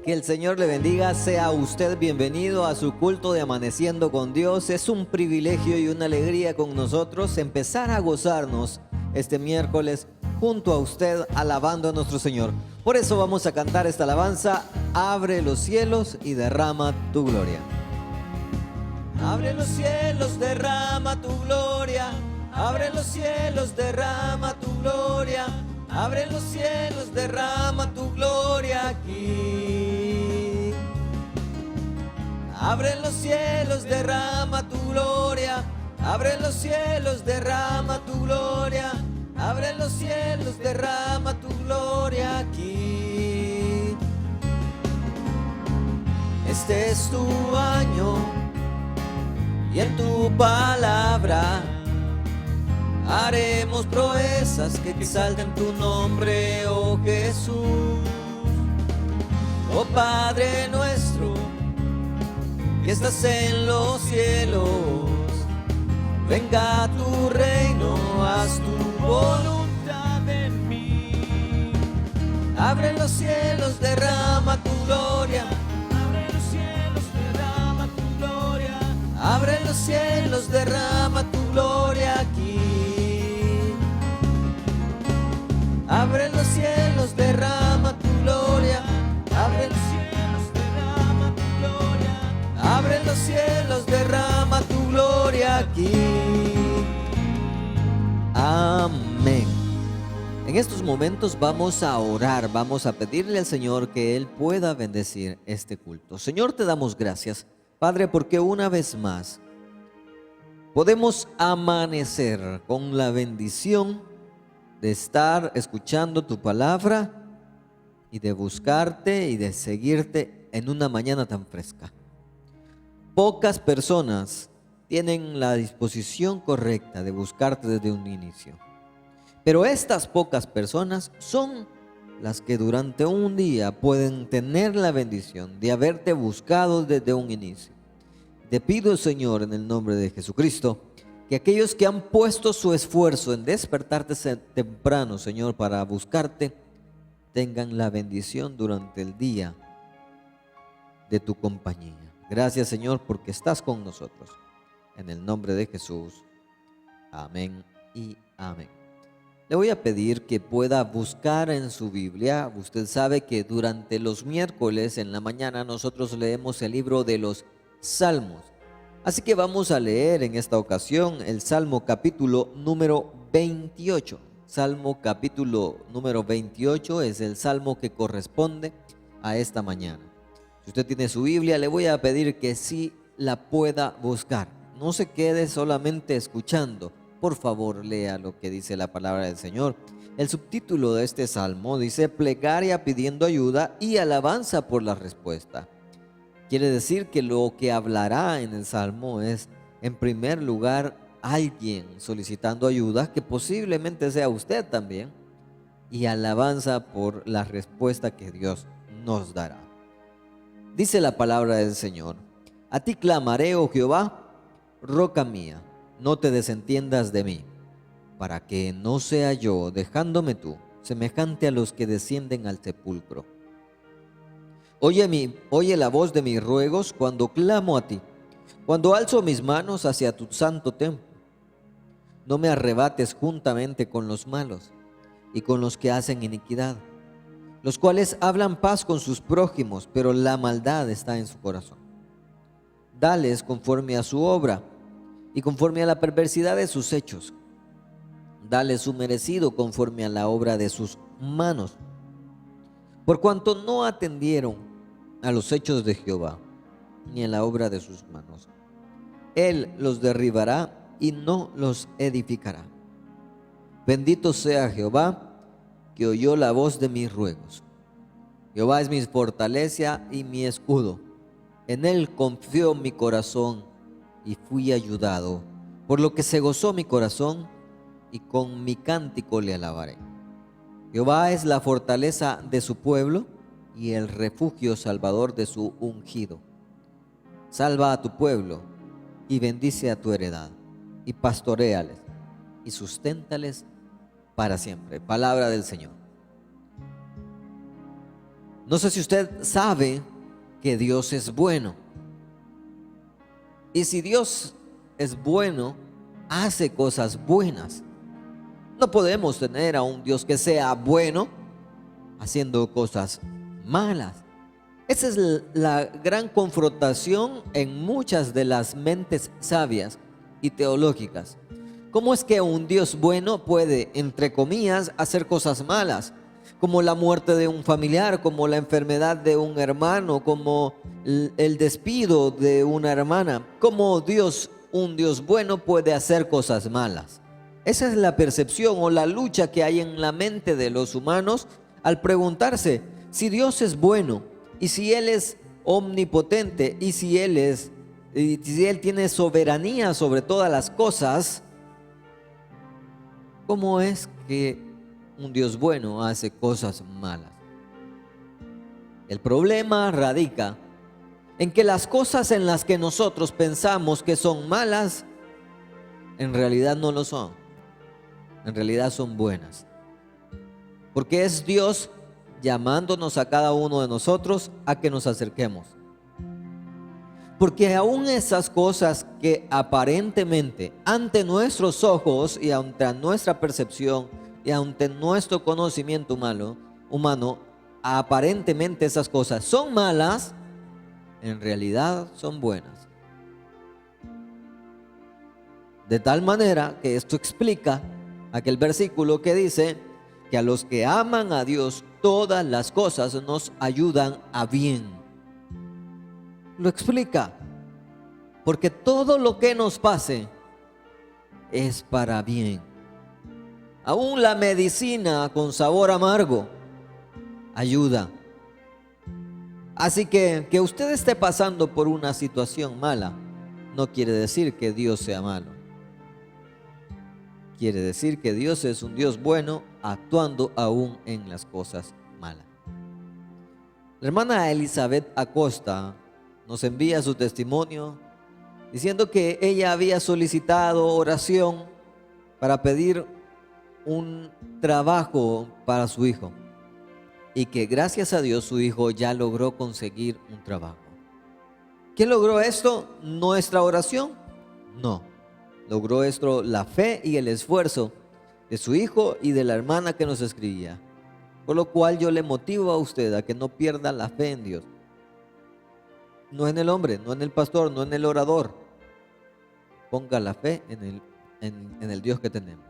Que el Señor le bendiga. Sea usted bienvenido a su culto de Amaneciendo con Dios. Es un privilegio y una alegría con nosotros empezar a gozarnos este miércoles junto a usted alabando a nuestro Señor. Por eso vamos a cantar esta alabanza: abre los cielos y derrama tu gloria. Abre los cielos, derrama tu gloria. Abre los cielos, derrama tu gloria. Abre los cielos, derrama tu gloria aquí. Abre los cielos, derrama tu gloria. Abre los cielos, derrama tu gloria. Abre los cielos, derrama tu gloria aquí. Este es tu año y en tu palabra haremos proezas que exalten tu nombre, oh Jesús. Oh Padre nuestro, que estás en los cielos, venga a tu reino, haz tu voluntad en mí. Abre los cielos, derrama tu gloria. Abre los cielos, derrama tu gloria. Abre los cielos, derrama tu gloria aquí. Abre los cielos, derrama tu gloria. Abre los cielos, derrama tu gloria. Abre los cielos, derrama tu gloria aquí. Amén. En estos momentos vamos a orar, vamos a pedirle al Señor que Él pueda bendecir este culto. Señor, te damos gracias, Padre, porque una vez más podemos amanecer con la bendición de estar escuchando tu palabra y de buscarte y de seguirte en una mañana tan fresca. Pocas personas tienen la disposición correcta de buscarte desde un inicio, pero estas pocas personas son las que durante un día pueden tener la bendición de haberte buscado desde un inicio. Te pido, Señor, en el nombre de Jesucristo, que aquellos que han puesto su esfuerzo en despertarte temprano, Señor, para buscarte, tengan la bendición durante el día de tu compañía. Gracias, Señor, porque estás con nosotros. En el nombre de Jesús. Amén y amén. Le voy a pedir que pueda buscar en su Biblia. Usted sabe que durante los miércoles en la mañana nosotros leemos el libro de los Salmos. Así que vamos a leer en esta ocasión el Salmo capítulo número 28. Salmo capítulo número 28 es el salmo que corresponde a esta mañana. Si usted tiene su Biblia, le voy a pedir que sí la pueda buscar. No se quede solamente escuchando. Por favor, lea lo que dice la palabra del Señor. El subtítulo de este salmo dice: plegaria pidiendo ayuda y alabanza por la respuesta. Quiere decir que lo que hablará en el salmo es, en primer lugar, alguien solicitando ayuda, que posiblemente sea usted también, y alabanza por la respuesta que Dios nos dará. Dice la palabra del Señor: a ti clamaré, oh Jehová, roca mía, no te desentiendas de mí, para que no sea yo, dejándome tú, semejante a los que descienden al sepulcro. Oye la voz de mis ruegos cuando clamo a ti, cuando alzo mis manos hacia tu santo templo. No me arrebates juntamente con los malos y con los que hacen iniquidad, los cuales hablan paz con sus prójimos, pero la maldad está en su corazón. Dales conforme a su obra y conforme a la perversidad de sus hechos. Dales su merecido conforme a la obra de sus manos. Por cuanto no atendieron a los hechos de Jehová, ni a la obra de sus manos, Él los derribará y no los edificará. Bendito sea Jehová, que oyó la voz de mis ruegos. Jehová es mi fortaleza y mi escudo. En Él confió mi corazón y fui ayudado, por lo que se gozó mi corazón y con mi cántico le alabaré. Jehová es la fortaleza de su pueblo y el refugio salvador de su ungido. Salva a tu pueblo y bendice a tu heredad, y pastoréales y susténtales para siempre. Palabra del Señor. No sé si usted sabe que Dios es bueno. Y si Dios es bueno, hace cosas buenas. No podemos tener a un Dios que sea bueno haciendo cosas malas. Esa es la gran confrontación en muchas de las mentes sabias y teológicas. ¿Cómo es que un Dios bueno puede, entre comillas, hacer cosas malas? Como la muerte de un familiar, como la enfermedad de un hermano, como el despido de una hermana. ¿Cómo Dios, un Dios bueno, puede hacer cosas malas? Esa es la percepción o la lucha que hay en la mente de los humanos al preguntarse si Dios es bueno y si Él es omnipotente y si Él tiene soberanía sobre todas las cosas. ¿Cómo es que un Dios bueno hace cosas malas? El problema radica en que las cosas en las que nosotros pensamos que son malas, en realidad no lo son. En realidad son buenas. Porque es Dios llamándonos a cada uno de nosotros a que nos acerquemos. Porque aún esas cosas que aparentemente ante nuestros ojos y ante nuestra percepción y ante nuestro conocimiento humano, aparentemente esas cosas son malas, en realidad son buenas. De tal manera que esto explica aquel versículo que dice que a los que aman a Dios todas las cosas nos ayudan a bien. Lo explica, porque todo lo que nos pase es para bien. Aún la medicina con sabor amargo ayuda. Así que usted esté pasando por una situación mala no quiere decir que Dios sea malo. Quiere decir que Dios es un Dios bueno, actuando aún en las cosas malas. La hermana Elizabeth Acosta nos envía su testimonio diciendo que ella había solicitado oración para pedir un trabajo para su hijo y que gracias a Dios su hijo ya logró conseguir un trabajo. ¿Quién logró esto? ¿Nuestra oración? No. Logró esto la fe y el esfuerzo de su hijo y de la hermana que nos escribía. Por lo cual yo le motivo a usted a que no pierda la fe en Dios. No en el hombre, no en el pastor, no en el orador. Ponga la fe en el Dios que tenemos.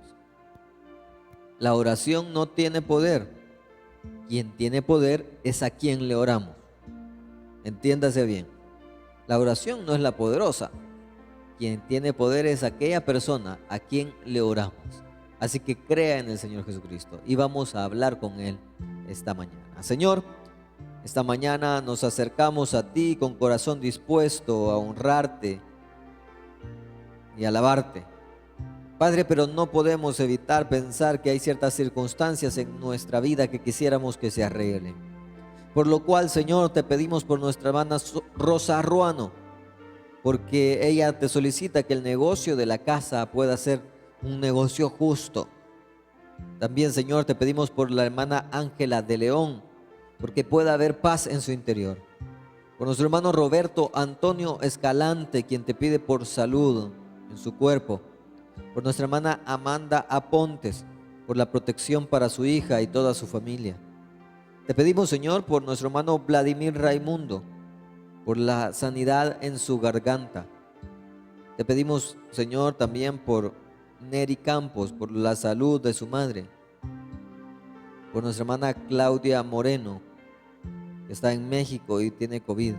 La oración no tiene poder. Quien tiene poder es a quien le oramos. Entiéndase bien. La oración no es la poderosa. Quien tiene poder es aquella persona a quien le oramos. Así que crea en el Señor Jesucristo y vamos a hablar con Él esta mañana. Señor, esta mañana nos acercamos a ti con corazón dispuesto a honrarte y alabarte. Padre, pero no podemos evitar pensar que hay ciertas circunstancias en nuestra vida que quisiéramos que se arreglen. Por lo cual, Señor, te pedimos por nuestra hermana Rosa Ruano, porque ella te solicita que el negocio de la casa pueda ser un negocio justo. También, Señor, te pedimos por la hermana Ángela de León, porque pueda haber paz en su interior. Por nuestro hermano Roberto Antonio Escalante, quien te pide por salud en su cuerpo. Por nuestra hermana Amanda Apontes, por la protección para su hija y toda su familia. Te pedimos, Señor, por nuestro hermano Vladimir Raimundo, por la sanidad en su garganta. Te pedimos, Señor, también por Neri Campos, por la salud de su madre. Por nuestra hermana Claudia Moreno, que está en México y tiene COVID.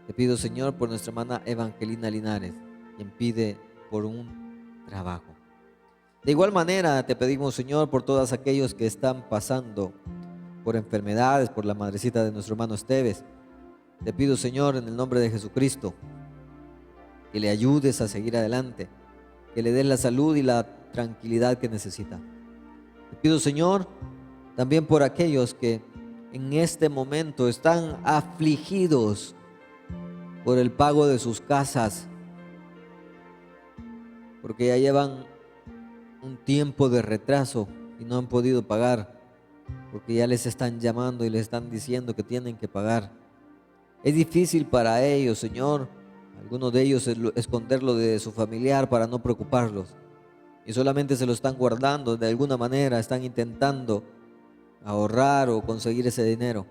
Te pido, Señor, por nuestra hermana Evangelina Linares, quien pide por un trabajo. De igual manera, te pedimos, Señor, por todos aquellos que están pasando por enfermedades, por la madrecita de nuestro hermano Esteves. Te pido, Señor, en el nombre de Jesucristo, que le ayudes a seguir adelante, que le des la salud y la tranquilidad que necesita. Te pido, Señor, también por aquellos que en este momento están afligidos por el pago de sus casas, porque ya llevan un tiempo de retraso y no han podido pagar. porque ya les están llamando y les están diciendo que tienen que pagar. Es difícil para ellos, Señor, algunos de ellos esconderlo de su familiar para no preocuparlos. Y solamente se lo están guardando, de alguna manera están intentando ahorrar o conseguir ese dinero.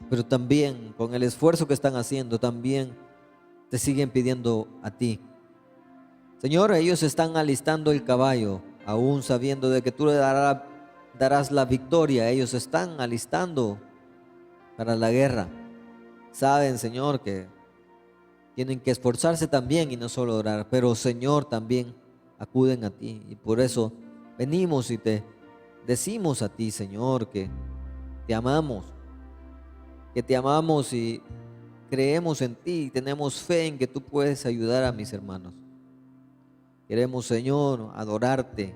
Pero también con el esfuerzo que están haciendo, también te siguen pidiendo a ti. Señor, ellos están alistando el caballo, aún sabiendo de que tú le darás la victoria. Ellos están alistando para la guerra. Saben, Señor, que tienen que esforzarse también y no solo orar, pero Señor, también acuden a ti. Y por eso venimos y te decimos a ti, Señor, que te amamos, y creemos en ti y tenemos fe en que tú puedes ayudar a mis hermanos. Queremos, Señor, adorarte,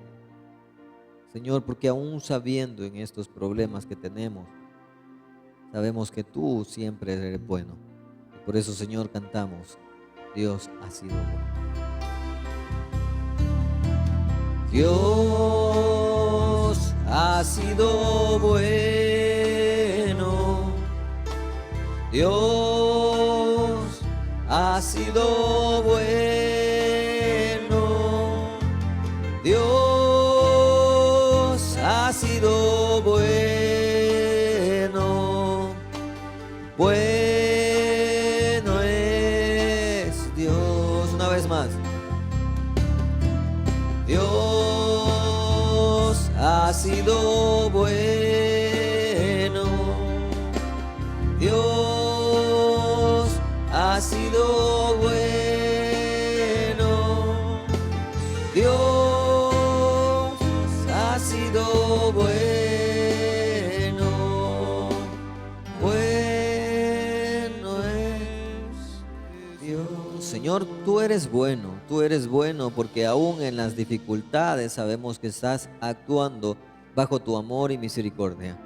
Señor, porque aún sabiendo en estos problemas que tenemos, sabemos que tú siempre eres bueno. Y por eso, Señor, cantamos: Dios ha sido bueno. Dios ha sido bueno. Dios ha sido bueno. Dios ha sido bueno. Bueno es Dios. Una vez más. Dios ha sido bueno. Dios ha sido bueno. Dios ha sido bueno. Bueno es Dios. Señor, tú eres bueno. Tú eres bueno porque aún en las dificultades sabemos que estás actuando bajo tu amor y misericordia.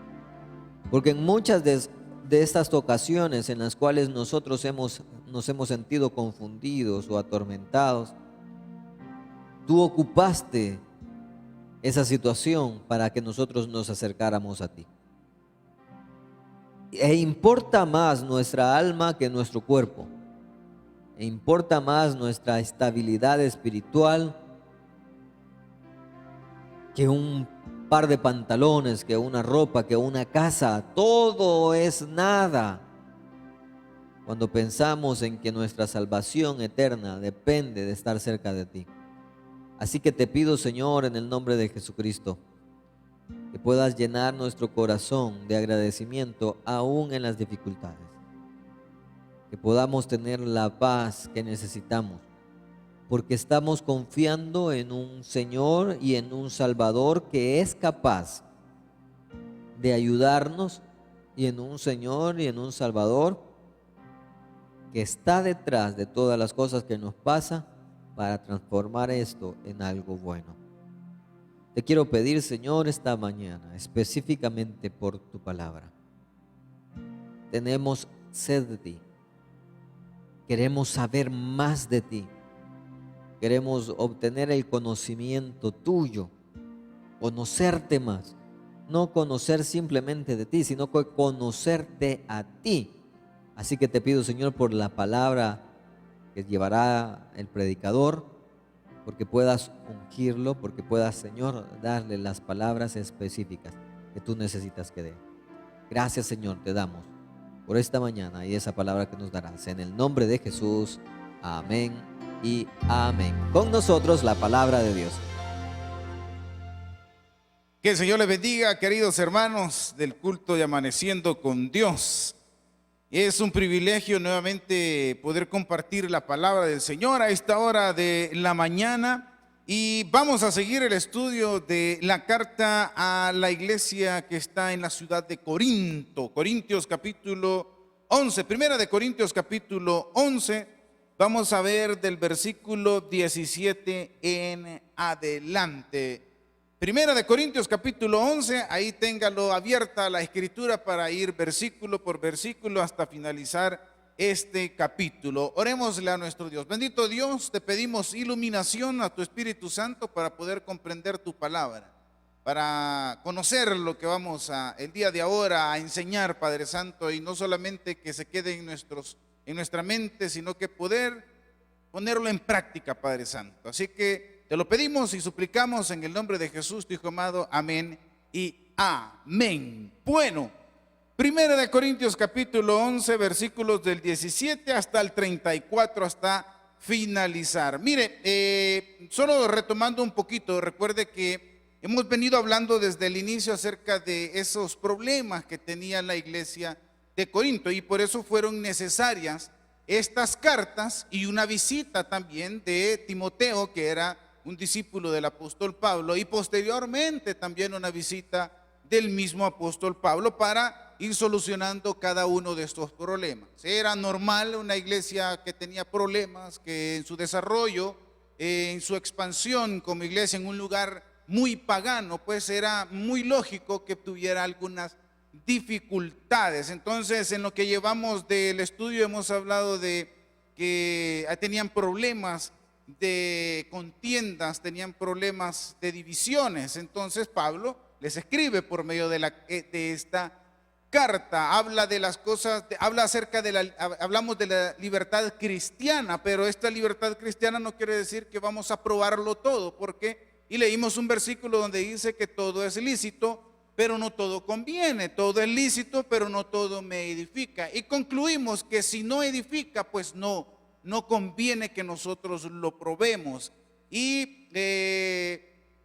Porque en muchas de estas ocasiones en las cuales nosotros nos hemos sentido confundidos o atormentados, tú ocupaste esa situación para que nosotros nos acercáramos a ti. E importa más nuestra alma que nuestro cuerpo. E importa más nuestra estabilidad espiritual que un par de pantalones, que una ropa, que una casa. Todo es nada cuando pensamos en que nuestra salvación eterna depende de estar cerca de ti. Así que te pido, Señor, en el nombre de Jesucristo, que puedas llenar nuestro corazón de agradecimiento aún en las dificultades. Que podamos tener la paz que necesitamos, porque estamos confiando en un Señor y en un Salvador que es capaz de ayudarnos, y en un Señor y en un Salvador que está detrás de todas las cosas que nos pasan para transformar esto en algo bueno. Te quiero pedir, Señor, esta mañana, específicamente por tu palabra. Tenemos sed de ti. Queremos saber más de ti. Queremos obtener el conocimiento tuyo, conocerte más. No conocer simplemente de ti, sino conocerte a ti. Así que te pido, Señor, por la palabra que llevará el predicador, porque puedas ungirlo, porque puedas, Señor, darle las palabras específicas que tú necesitas que dé. Gracias, Señor, te damos por esta mañana y esa palabra que nos darás. En el nombre de Jesús, amén y amén. Con nosotros la palabra de Dios. Que el Señor les bendiga, queridos hermanos del culto de Amaneciendo con Dios. Es un privilegio nuevamente poder compartir la palabra del Señor a esta hora de la mañana. Y vamos a seguir el estudio de la carta a la iglesia que está en la ciudad de Corinto. Corintios capítulo 11, primera de Corintios capítulo 11. Vamos a ver del versículo 17 en adelante. Primera de Corintios capítulo 11, ahí téngalo abierta la escritura para ir versículo por versículo hasta finalizar este capítulo. Orémosle a nuestro Dios. Bendito Dios, te pedimos iluminación a tu Espíritu Santo para poder comprender tu palabra. para conocer lo que vamos el día de ahora a enseñar, Padre Santo, y no solamente que se quede en nuestra mente, sino que poder ponerlo en práctica, Padre Santo. Así que te lo pedimos y suplicamos en el nombre de Jesús, tu Hijo amado. Amén y amén. Bueno, Primera de Corintios capítulo 11, versículos del 17 hasta el 34, hasta finalizar. Mire, solo retomando un poquito, recuerde que hemos venido hablando desde el inicio acerca de esos problemas que tenía la iglesia de Corinto, y por eso fueron necesarias estas cartas y una visita también de Timoteo, que era un discípulo del apóstol Pablo, y posteriormente también una visita del mismo apóstol Pablo para ir solucionando cada uno de estos problemas. Era normal una iglesia que tenía problemas, que en su desarrollo, en su expansión como iglesia en un lugar muy pagano, pues era muy lógico que tuviera algunas dificultades. Entonces, en lo que llevamos del estudio hemos hablado de que tenían problemas de contiendas, tenían problemas de divisiones. Entonces Pablo les escribe por medio de esta carta, habla de las cosas, habla acerca de hablamos de la libertad cristiana, pero esta libertad cristiana no quiere decir que vamos a probarlo todo, porque, y leímos un versículo donde dice que todo es lícito, pero no todo conviene, todo es lícito, pero no todo me edifica, y concluimos que si no edifica, pues no conviene que nosotros lo probemos. Y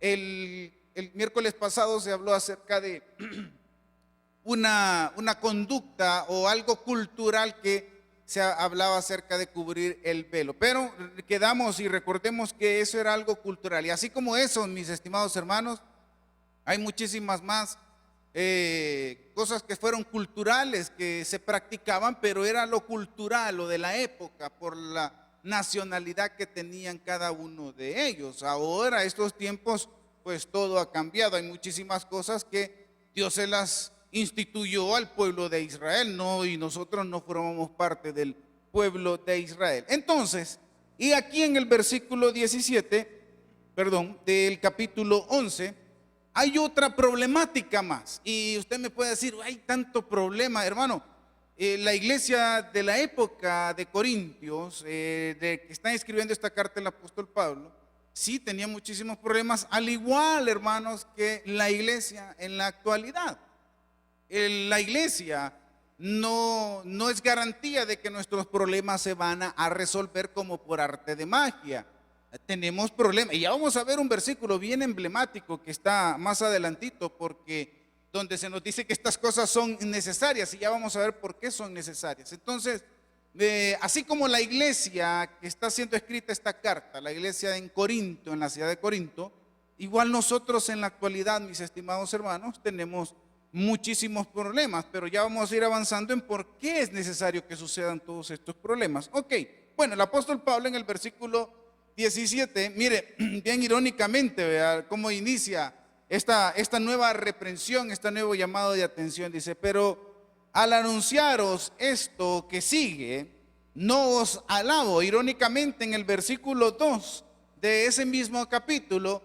el miércoles pasado se habló acerca de una conducta o algo cultural que se hablaba acerca de cubrir el velo, pero quedamos y recordemos que eso era algo cultural, y así como eso, mis estimados hermanos, hay muchísimas más cosas que fueron culturales, que se practicaban, pero era lo cultural, lo de la época, por la nacionalidad que tenían cada uno de ellos. Ahora, estos tiempos, pues todo ha cambiado, hay muchísimas cosas que Dios se las instituyó al pueblo de Israel, no, y nosotros no formamos parte del pueblo de Israel. Entonces, y aquí en el versículo 17, del capítulo 11, hay otra problemática más. Y usted me puede decir, hay tanto problema, hermano. La iglesia de la época de Corintios, de que está escribiendo esta carta el apóstol Pablo, sí tenía muchísimos problemas, al igual, hermanos, que la iglesia en la actualidad. La iglesia no es garantía de que nuestros problemas se van a resolver como por arte de magia. Tenemos problemas, y ya vamos a ver un versículo bien emblemático que está más adelantito, porque donde se nos dice que estas cosas son necesarias, y ya vamos a ver por qué son necesarias. Entonces, así como la iglesia que está siendo escrita esta carta, la iglesia en Corinto, en la ciudad de Corinto, igual nosotros en la actualidad, mis estimados hermanos, tenemos muchísimos problemas, pero ya vamos a ir avanzando en por qué es necesario que sucedan todos estos problemas. Ok, bueno, el apóstol Pablo en el versículo 17, mire, bien irónicamente, vea cómo inicia esta nueva reprensión, este nuevo llamado de atención. Dice, pero al anunciaros esto que sigue, no os alabo. Irónicamente, en el versículo 2 de ese mismo capítulo,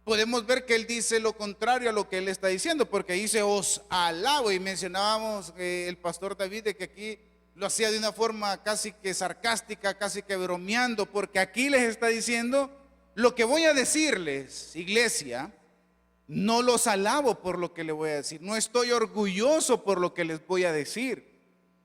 podemos ver que él dice lo contrario a lo que él está diciendo, porque dice os alabo, y mencionábamos el pastor David de que aquí lo hacía de una forma casi que sarcástica, casi que bromeando, porque aquí les está diciendo lo que voy a decirles, iglesia, no los alabo por lo que les voy a decir, no estoy orgulloso por lo que les voy a decir,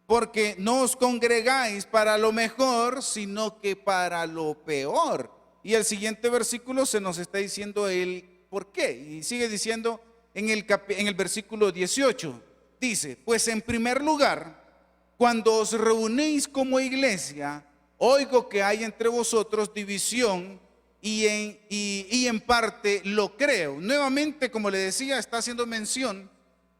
porque no os congregáis para lo mejor, sino que para lo peor. Y el siguiente versículo se nos está diciendo el por qué, y sigue diciendo en el versículo 18, dice, pues en primer lugar, cuando os reunís como iglesia, oigo que hay entre vosotros división, y en parte lo creo. Nuevamente, como le decía, está haciendo mención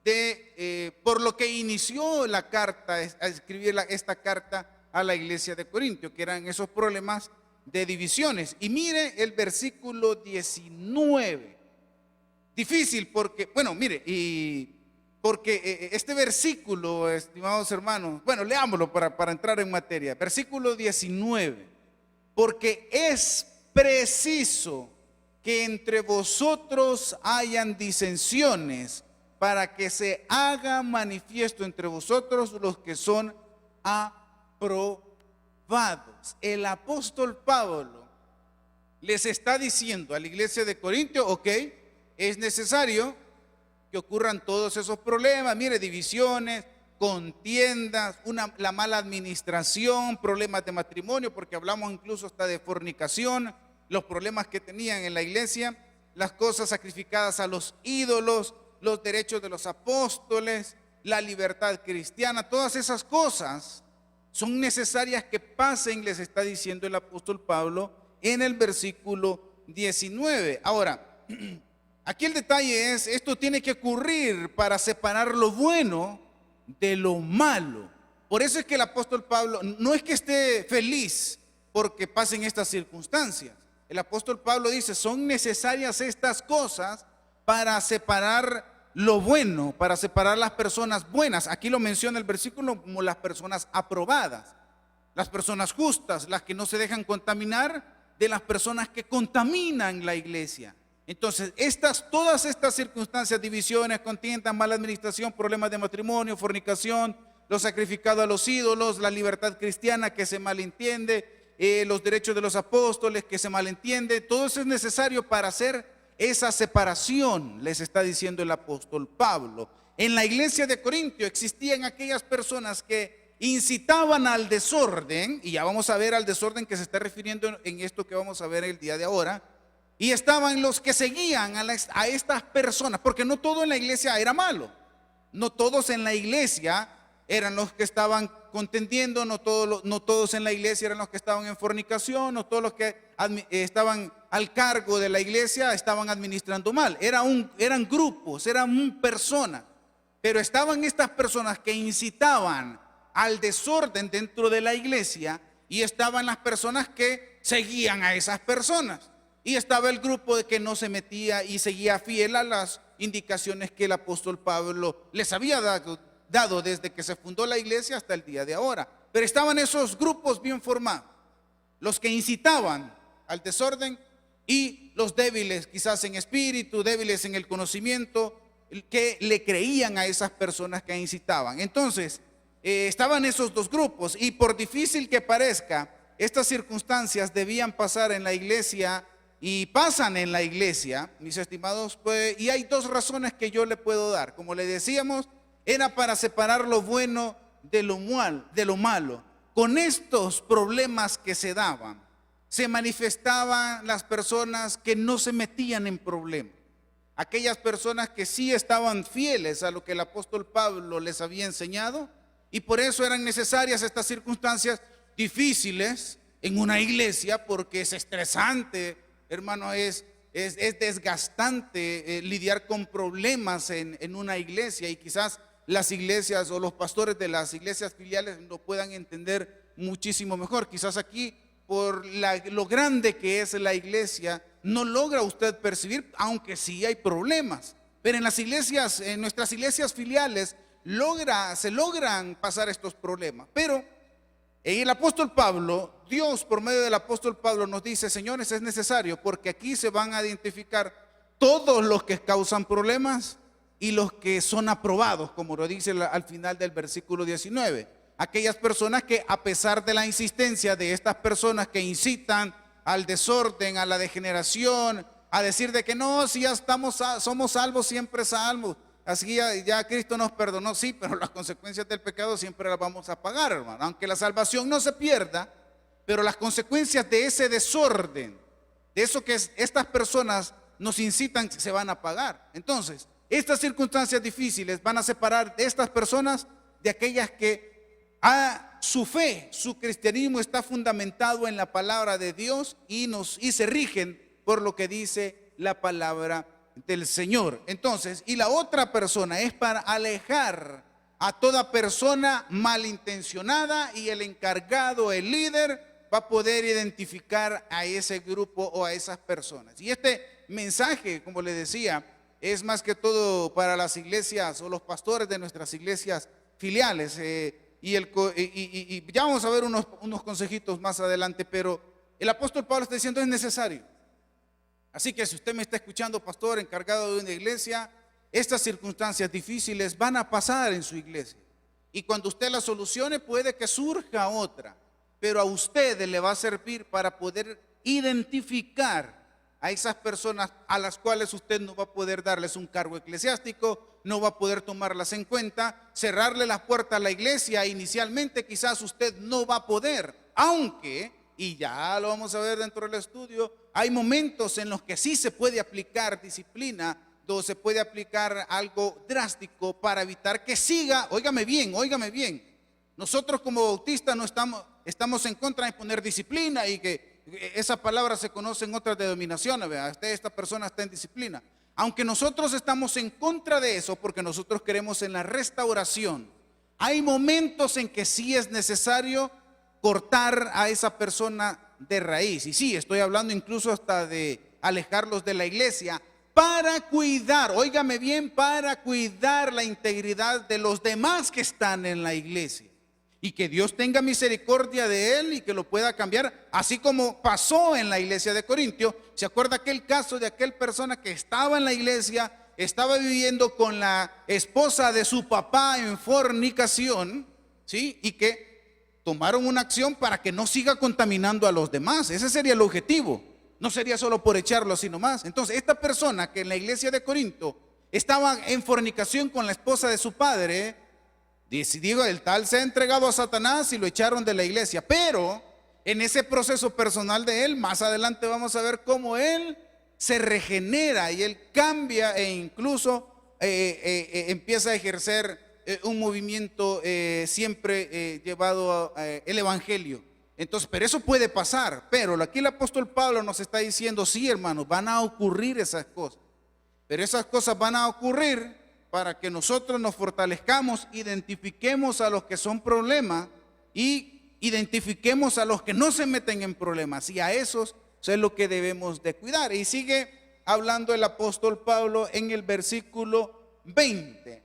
de por lo que inició la carta, a escribir esta carta a la iglesia de Corintio, que eran esos problemas de divisiones. Y mire el versículo 19, difícil porque, bueno, mire, porque este versículo, estimados hermanos, bueno, leámoslo para entrar en materia. Versículo 19, porque es preciso que entre vosotros hayan disensiones, para que se haga manifiesto entre vosotros los que son aprobados. El apóstol Pablo les está diciendo a la iglesia de Corintio, ok, es necesario que ocurran todos esos problemas, mire, divisiones, contiendas, la mala administración, problemas de matrimonio, porque hablamos incluso hasta de fornicación, los problemas que tenían en la iglesia, las cosas sacrificadas a los ídolos, los derechos de los apóstoles, la libertad cristiana, todas esas cosas son necesarias que pasen, les está diciendo el apóstol Pablo en el versículo 19. Ahora, aquí el detalle es, esto tiene que ocurrir para separar lo bueno de lo malo. Por eso es que el apóstol Pablo no es que esté feliz porque pasen estas circunstancias. El apóstol Pablo dice, son necesarias estas cosas para separar lo bueno, para separar las personas buenas. Aquí lo menciona el versículo como las personas aprobadas, las personas justas, las que no se dejan contaminar de las personas que contaminan la iglesia. Entonces, todas estas circunstancias, divisiones, contiendas, mala administración, problemas de matrimonio, fornicación, lo sacrificado a los ídolos, la libertad cristiana que se malentiende, los derechos de los apóstoles que se malentiende, todo eso es necesario para hacer esa separación, les está diciendo el apóstol Pablo. En la iglesia de Corintio existían aquellas personas que incitaban al desorden, y ya vamos a ver al desorden que se está refiriendo en esto que vamos a ver el día de ahora. Y estaban los que seguían a estas personas, porque no todo en la iglesia era malo. No todos en la iglesia eran los que estaban contendiendo, no todos en la iglesia eran los que estaban en fornicación, no todos los que estaban al cargo de la iglesia estaban administrando mal. Eran grupos, eran personas. Pero estaban estas personas que incitaban al desorden dentro de la iglesia, y estaban las personas que seguían a esas personas. Y estaba el grupo de que no se metía y seguía fiel a las indicaciones que el apóstol Pablo les había dado desde que se fundó la iglesia hasta el día de ahora. Pero estaban esos grupos bien formados, los que incitaban al desorden y los débiles quizás en espíritu, débiles en el conocimiento, que le creían a esas personas que incitaban. Entonces, estaban esos dos grupos, y por difícil que parezca, estas circunstancias debían pasar en la iglesia. Y pasan en la iglesia, mis estimados, pues, y hay dos razones que yo le puedo dar. Como le decíamos, era para separar lo bueno de lo malo. Con estos problemas que se daban, se manifestaban las personas que no se metían en problemas. Aquellas personas que sí estaban fieles a lo que el apóstol Pablo les había enseñado, y por eso eran necesarias estas circunstancias difíciles en una iglesia, porque es estresante. Hermano, es desgastante lidiar con problemas en una iglesia, y quizás las iglesias o los pastores de las iglesias filiales lo puedan entender muchísimo mejor. Quizás aquí, por lo grande que es la iglesia, no logra usted percibir, aunque sí hay problemas. Pero en las iglesias, en nuestras iglesias filiales, se logran pasar estos problemas. Pero en el apóstol Pablo, Dios por medio del apóstol Pablo nos dice, señores, es necesario, porque aquí se van a identificar todos los que causan problemas y los que son aprobados, como lo dice al final del versículo 19. Aquellas personas que, a pesar de la insistencia de estas personas que incitan al desorden, a la degeneración, a decir de que no, si ya somos salvos, siempre salvos, así ya Cristo nos perdonó, sí, pero las consecuencias del pecado siempre las vamos a pagar, hermano. Aunque la salvación no se pierda, pero las consecuencias de ese desorden, de eso que estas personas nos incitan, se van a pagar. Entonces, estas circunstancias difíciles van a separar de estas personas de aquellas que su fe, su cristianismo está fundamentado en la palabra de Dios, y se rigen por lo que dice la palabra del Señor. Entonces, y la otra persona es para alejar a toda persona malintencionada, y el encargado, el líder, va a poder identificar a ese grupo o a esas personas. Y este mensaje, como le decía, es más que todo para las iglesias o los pastores de nuestras iglesias filiales. Y ya vamos a ver unos consejitos más adelante, pero el apóstol Pablo está diciendo, es necesario. Así que si usted me está escuchando, pastor, encargado de una iglesia, estas circunstancias difíciles van a pasar en su iglesia. Y cuando usted las solucione, puede que surja otra, pero a usted le va a servir para poder identificar a esas personas a las cuales usted no va a poder darles un cargo eclesiástico, no va a poder tomarlas en cuenta, cerrarle las puertas a la iglesia. Inicialmente quizás usted no va a poder, aunque, y ya lo vamos a ver dentro del estudio, hay momentos en los que sí se puede aplicar disciplina, donde se puede aplicar algo drástico para evitar que siga. Óigame bien, nosotros como bautistas no estamos en contra de poner disciplina, y que esa palabra se conoce en otras denominaciones, ¿verdad? Esta persona está en disciplina. Aunque nosotros estamos en contra de eso, porque nosotros creemos en la restauración, hay momentos en que sí es necesario cortar a esa persona de raíz. Y sí, estoy hablando incluso hasta de alejarlos de la iglesia para cuidar, óigame bien, para cuidar la integridad de los demás que están en la iglesia. Y que Dios tenga misericordia de él y que lo pueda cambiar, así como pasó en la iglesia de Corintio. ¿Se acuerda aquel caso de aquel persona que estaba en la iglesia, estaba viviendo con la esposa de su papá en fornicación, ¿sí? Y que tomaron una acción para que no siga contaminando a los demás? Ese sería el objetivo. No sería solo por echarlo así nomás. Entonces, esta persona que en la iglesia de Corinto estaba en fornicación con la esposa de su padre, digo, el tal se ha entregado a Satanás y lo echaron de la iglesia. Pero en ese proceso personal de él, más adelante vamos a ver cómo él se regenera y él cambia, e incluso empieza a ejercer un movimiento siempre llevado el evangelio. Entonces, pero eso puede pasar. Pero aquí el apóstol Pablo nos está diciendo: sí, hermanos, van a ocurrir esas cosas, pero esas cosas van a ocurrir para que nosotros nos fortalezcamos, identifiquemos a los que son problemas y identifiquemos a los que no se meten en problemas, y a esos es lo que debemos de cuidar. Y sigue hablando el apóstol Pablo en el versículo 20.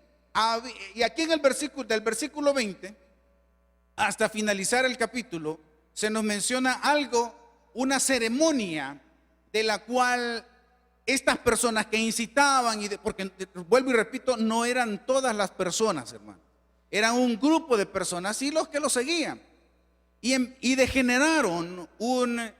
Y aquí en el versículo, del versículo 20 hasta finalizar el capítulo, se nos menciona algo, una ceremonia de la cual estas personas que incitaban, porque vuelvo y repito, no eran todas las personas, hermano, eran un grupo de personas y los que lo seguían, y degeneraron un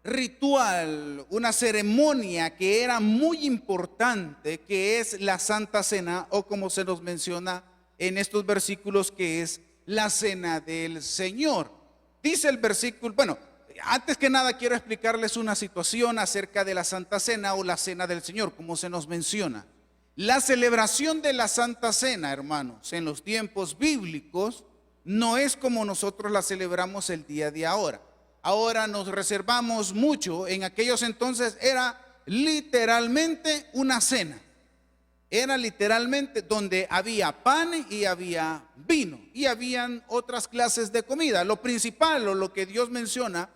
ritual, una ceremonia que era muy importante, que es la Santa Cena, o como se nos menciona en estos versículos, que es la Cena del Señor. Dice el versículo, bueno, antes que nada quiero explicarles una situación acerca de la Santa Cena o la Cena del Señor, como se nos menciona. La celebración de la Santa Cena, hermanos, en los tiempos bíblicos, no es como nosotros la celebramos el día de ahora. Ahora nos reservamos mucho. En aquellos entonces era literalmente una cena. Era literalmente donde había pan y había vino, y habían otras clases de comida. Lo principal, o lo que Dios menciona,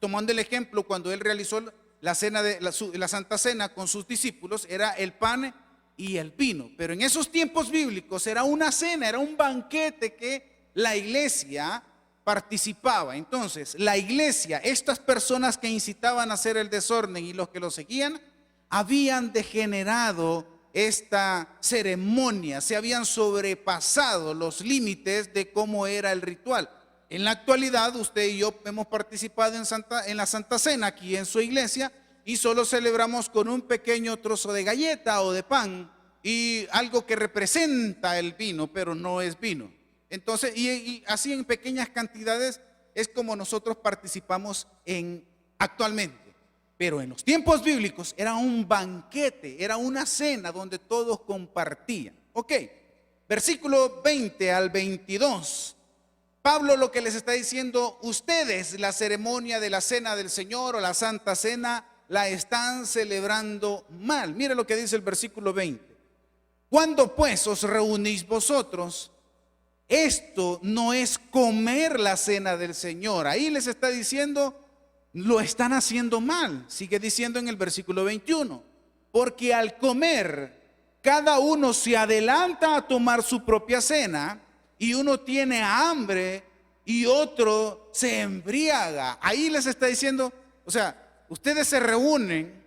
tomando el ejemplo cuando él realizó la cena de la Santa Cena con sus discípulos, era el pan y el vino. Pero en esos tiempos bíblicos era una cena, era un banquete que la iglesia participaba. Entonces, la iglesia, estas personas que incitaban a hacer el desorden y los que lo seguían, habían degenerado esta ceremonia, se habían sobrepasado los límites de cómo era el ritual. En la actualidad, usted y yo hemos participado en la Santa Cena aquí en su iglesia, y solo celebramos con un pequeño trozo de galleta o de pan y algo que representa el vino, pero no es vino. Entonces, y así en pequeñas cantidades es como nosotros participamos actualmente. Pero en los tiempos bíblicos era un banquete, era una cena donde todos compartían. Ok, versículo 20 al 22. Pablo lo que les está diciendo: ustedes la ceremonia de la Cena del Señor o la Santa Cena la están celebrando mal. Mire lo que dice el versículo 20. Cuando pues os reunís vosotros, esto no es comer la cena del Señor. Ahí les está diciendo: lo están haciendo mal. Sigue diciendo en el versículo 21, porque al comer cada uno se adelanta a tomar su propia cena, y uno tiene hambre y otro se embriaga. Ahí les está diciendo, o sea, ustedes se reúnen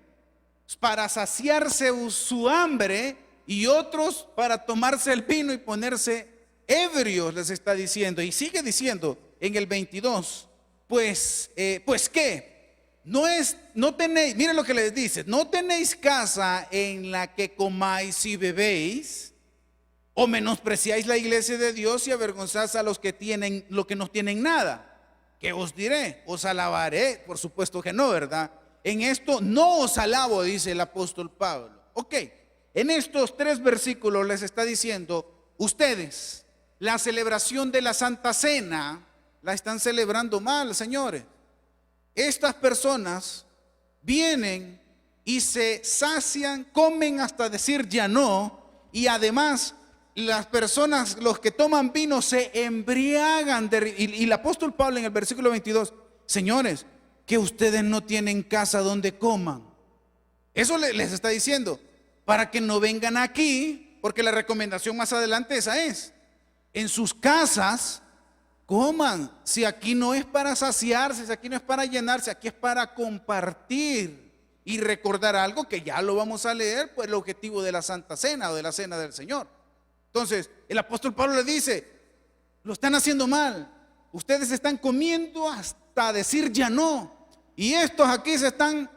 para saciarse su hambre y otros para tomarse el vino y ponerse ebrios, les está diciendo. Y sigue diciendo en el 22, pues ¿qué? No tenéis, miren lo que les dice, no tenéis casa en la que comáis y bebéis, o menospreciáis la iglesia de Dios y avergonzáis a los que tienen lo que no tienen nada. ¿Qué os diré? ¿Os alabaré? Por supuesto que no, ¿verdad? En esto no os alabo, dice el apóstol Pablo. Ok, en estos 3 versículos les está diciendo, ustedes, la celebración de la Santa Cena, la están celebrando mal, señores. Estas personas vienen y se sacian, comen hasta decir ya no, y además las personas, los que toman vino, se embriagan. Y el apóstol Pablo en el versículo 22, señores, que ustedes no tienen casa donde coman. Eso les está diciendo, para que no vengan aquí, porque la recomendación más adelante esa es, en sus casas coman. Si aquí no es para saciarse, si aquí no es para llenarse, aquí es para compartir y recordar algo que ya lo vamos a leer, pues el objetivo de la Santa Cena o de la Cena del Señor. Entonces, el apóstol Pablo le dice, lo están haciendo mal. Ustedes están comiendo hasta decir ya no. Y estos aquí se están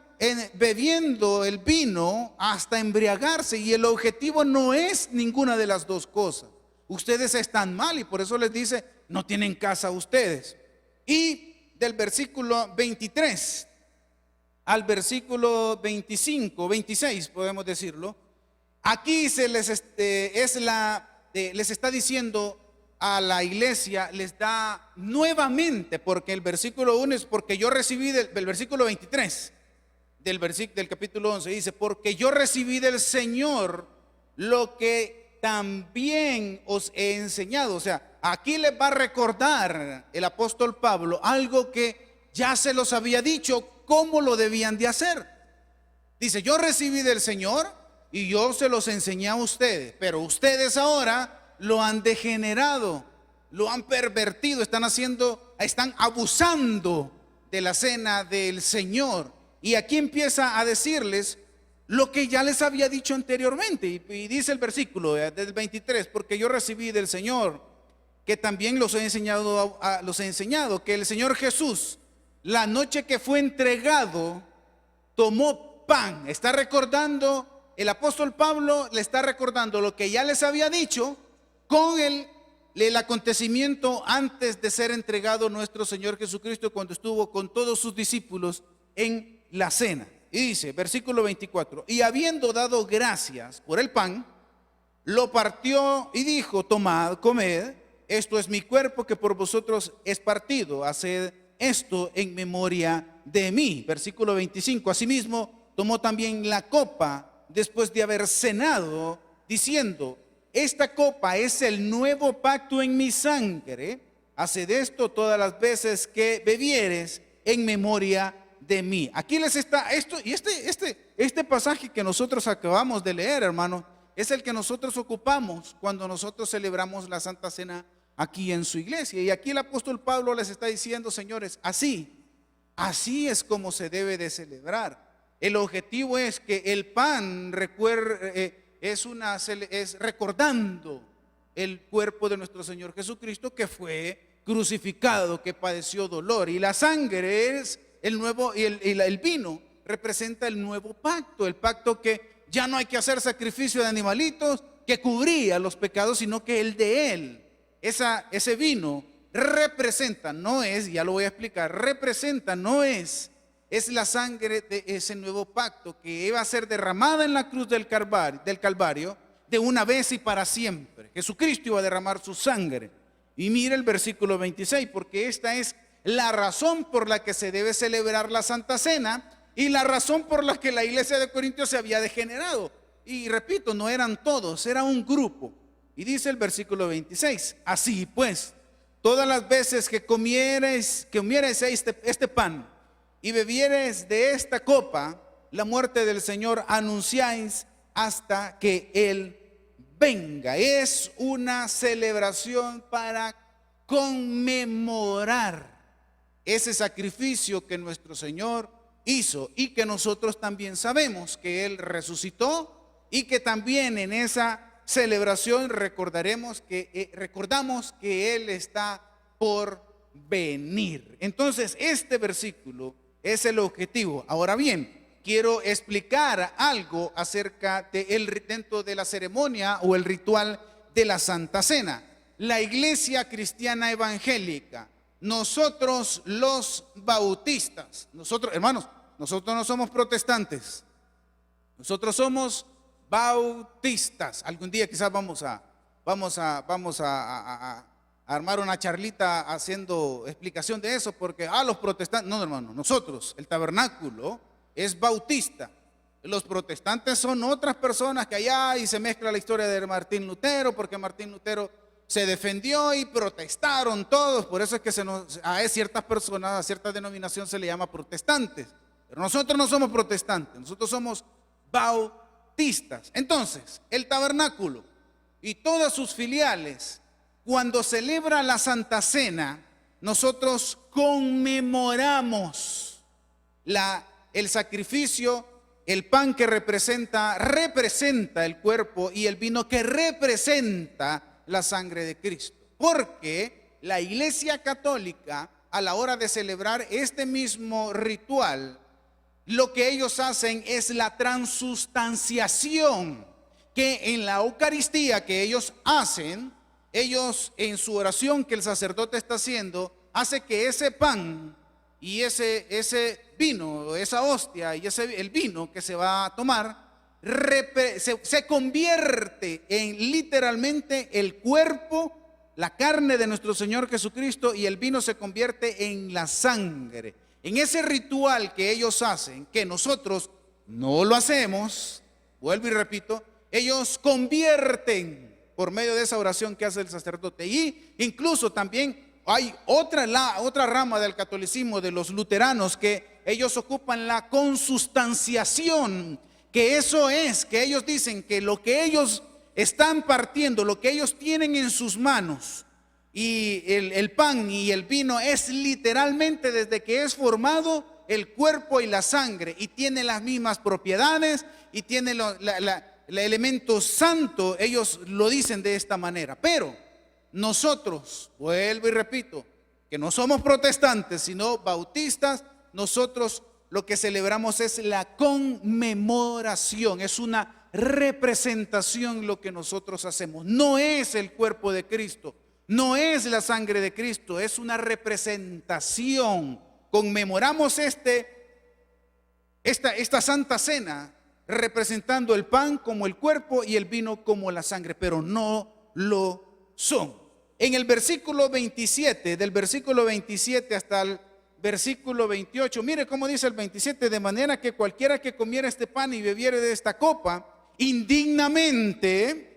bebiendo el vino hasta embriagarse. Y el objetivo no es ninguna de las dos cosas. Ustedes están mal y por eso les dice, no tienen casa ustedes. Y del versículo 23 al versículo 25, 26 podemos decirlo. Aquí se les está diciendo a la iglesia, les da nuevamente, porque el versículo 1 es porque yo recibí del versículo 23 del capítulo 11, dice, porque yo recibí del Señor lo que también os he enseñado. O sea, aquí les va a recordar el apóstol Pablo algo que ya se los había dicho, cómo lo debían de hacer. Dice, yo recibí del Señor y yo se los enseñé a ustedes, pero ustedes ahora lo han degenerado, lo han pervertido, están abusando de la cena del Señor. Y aquí empieza a decirles lo que ya les había dicho anteriormente. Y dice el versículo del 23, porque yo recibí del Señor, que también los he enseñado, que el Señor Jesús, la noche que fue entregado, tomó pan. Está recordando. El apóstol Pablo le está recordando lo que ya les había dicho con el acontecimiento antes de ser entregado nuestro Señor Jesucristo, cuando estuvo con todos sus discípulos en la cena. Y dice, versículo 24, y habiendo dado gracias por el pan, lo partió y dijo, tomad, comed, esto es mi cuerpo que por vosotros es partido, haced esto en memoria de mí. Versículo 25, asimismo tomó también la copa después de haber cenado, diciendo, esta copa es el nuevo pacto en mi sangre, haced esto todas las veces que bebieres en memoria de mí. Aquí les está esto, y este pasaje que nosotros acabamos de leer, hermano, es el que nosotros ocupamos cuando nosotros celebramos la Santa Cena aquí en su iglesia. Y aquí el apóstol Pablo les está diciendo, señores, así es como se debe de celebrar. El objetivo es que el pan es recordando el cuerpo de nuestro Señor Jesucristo, que fue crucificado, que padeció dolor, y la sangre es el nuevo, y el vino representa el nuevo pacto, el pacto que ya no hay que hacer sacrificio de animalitos que cubría los pecados, sino que el de él, ese vino representa, no es, ya lo voy a explicar, representa, no es la sangre de ese nuevo pacto que iba a ser derramada en la cruz del Calvario de una vez y para siempre. Jesucristo iba a derramar su sangre. Y mire el versículo 26, porque esta es la razón por la que se debe celebrar la Santa Cena y la razón por la que la iglesia de Corintios se había degenerado. Y repito, no eran todos, era un grupo. Y dice el versículo 26, así pues, todas las veces que comieres este pan y bebieres de esta copa, la muerte del Señor anunciáis hasta que Él venga. Es una celebración para conmemorar ese sacrificio que nuestro Señor hizo y que nosotros también sabemos que Él resucitó y que también en esa celebración recordamos que Él está por venir. Entonces, este versículo es el objetivo. Ahora bien, quiero explicar algo acerca dentro de la ceremonia o el ritual de la Santa Cena. La iglesia cristiana evangélica, nosotros los bautistas, nosotros, hermanos, nosotros no somos protestantes, nosotros somos bautistas. Algún día quizás vamos a armar una charlita haciendo explicación de eso, porque los protestantes, no hermano, nosotros, el tabernáculo es bautista. Los protestantes son otras personas que allá y se mezcla la historia de Martín Lutero, porque Martín Lutero se defendió y protestaron todos. Por eso es que a ciertas personas, a cierta denominación se le llama protestantes. Pero nosotros no somos protestantes, nosotros somos bautistas. Entonces, el tabernáculo y todas sus filiales, cuando celebra la Santa Cena, nosotros conmemoramos el sacrificio, el pan que representa el cuerpo y el vino que representa la sangre de Cristo. Porque la Iglesia Católica, a la hora de celebrar este mismo ritual, lo que ellos hacen es la transustanciación, que en la Eucaristía que ellos hacen, ellos en su oración que el sacerdote está haciendo, hace que ese pan y ese vino, esa hostia y el vino que se va a tomar, se convierte en literalmente el cuerpo, la carne de nuestro Señor Jesucristo, y el vino se convierte en la sangre. En ese ritual que ellos hacen, que nosotros no lo hacemos, vuelvo y repito, ellos convierten por medio de esa oración que hace el sacerdote. Y incluso también hay otra rama del catolicismo, de los luteranos, que ellos ocupan la consustanciación, que eso es, que ellos dicen que lo que ellos están partiendo, lo que ellos tienen en sus manos, y el pan y el vino, es literalmente desde que es formado el cuerpo y la sangre, y tiene las mismas propiedades y tiene el elemento santo. Ellos lo dicen de esta manera. Pero nosotros, vuelvo y repito, que no somos protestantes sino bautistas, nosotros lo que celebramos es la conmemoración, es una representación lo que nosotros hacemos. No es el cuerpo de Cristo, no es la sangre de Cristo, es una representación. Conmemoramos esta Santa Cena representando el pan como el cuerpo y el vino como la sangre, pero no lo son. En el versículo 27, del versículo 27 hasta el versículo 28, mire cómo dice el 27: de manera que cualquiera que comiera este pan y bebiere de esta copa, indignamente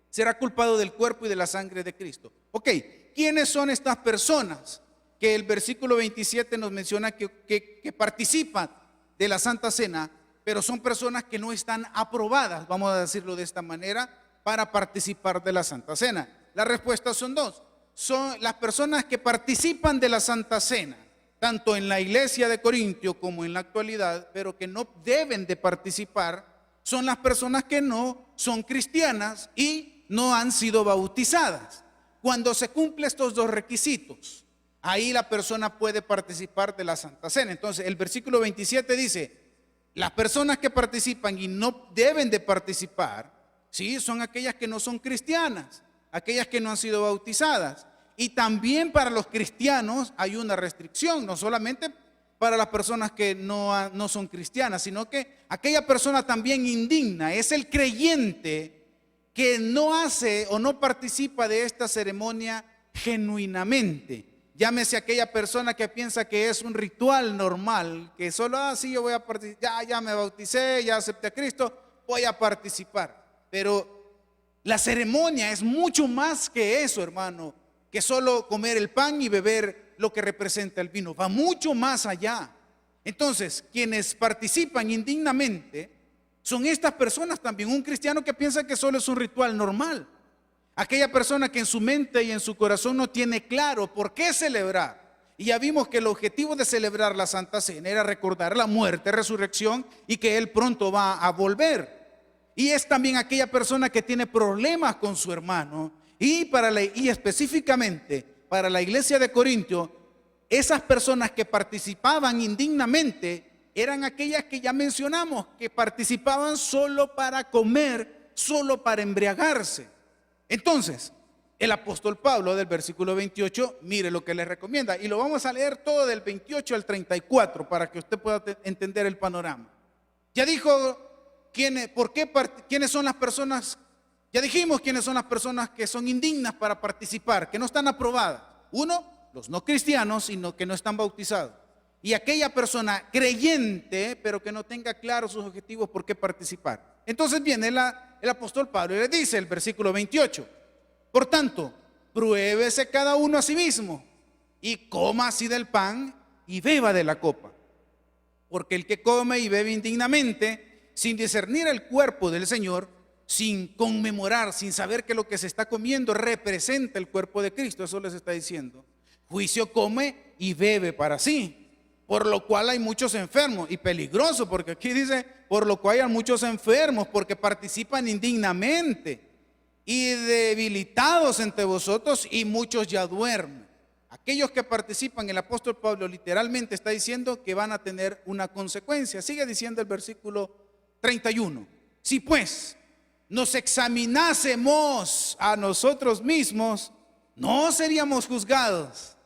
será culpado del cuerpo y de la sangre de Cristo. Ok, ¿quiénes son estas personas que el versículo 27 nos menciona que participan de la Santa Cena, pero son personas que no están aprobadas, vamos a decirlo de esta manera, para participar de la Santa Cena? La respuesta son dos. Son las personas que participan de la Santa Cena, tanto en la iglesia de Corintio como en la actualidad, pero que no deben de participar, son las personas que no son cristianas y no han sido bautizadas. Cuando se cumplen estos dos requisitos, ahí la persona puede participar de la Santa Cena. Entonces el versículo 27 dice: las personas que participan y no deben de participar, sí, son aquellas que no son cristianas, aquellas que no han sido bautizadas. Y también para los cristianos hay una restricción, no solamente para las personas que no son cristianas, sino que aquella persona también indigna es el creyente que no hace o no participa de esta ceremonia genuinamente. Llámese aquella persona que piensa que es un ritual normal, que solo, sí, yo voy a participar, ya me bauticé, ya acepté a Cristo, voy a participar. Pero la ceremonia es mucho más que eso, hermano, que solo comer el pan y beber lo que representa el vino. Va mucho más allá. Entonces, quienes participan indignamente son estas personas también. Un cristiano que piensa que solo es un ritual normal. Aquella persona que en su mente y en su corazón no tiene claro por qué celebrar. Y ya vimos que el objetivo de celebrar la Santa Cena era recordar la muerte, resurrección y que Él pronto va a volver. Y es también aquella persona que tiene problemas con su hermano. Y específicamente para la iglesia de Corintio, esas personas que participaban indignamente eran aquellas que ya mencionamos, que participaban solo para comer, solo para embriagarse. Entonces, el apóstol Pablo del versículo 28, mire lo que les recomienda. Y lo vamos a leer todo del 28 al 34 para que usted pueda entender el panorama. Ya dijo quiénes son las personas, ya dijimos quiénes son las personas que son indignas para participar, que no están aprobadas. Uno, los no cristianos, sino que no están bautizados. Y aquella persona creyente, pero que no tenga claros sus objetivos por qué participar. Entonces viene el apóstol Pablo y le dice el versículo 28. Por tanto, pruébese cada uno a sí mismo y coma así del pan y beba de la copa. Porque el que come y bebe indignamente, sin discernir el cuerpo del Señor, sin conmemorar, sin saber que lo que se está comiendo representa el cuerpo de Cristo, eso les está diciendo, juicio come y bebe para sí. Por lo cual hay muchos enfermos, y peligroso, porque aquí dice, por lo cual hay muchos enfermos, porque participan indignamente, y debilitados entre vosotros, y muchos ya duermen. Aquellos que participan, el apóstol Pablo literalmente está diciendo que van a tener una consecuencia. Sigue diciendo el versículo 31. Si pues nos examinásemos a nosotros mismos, no seríamos juzgados.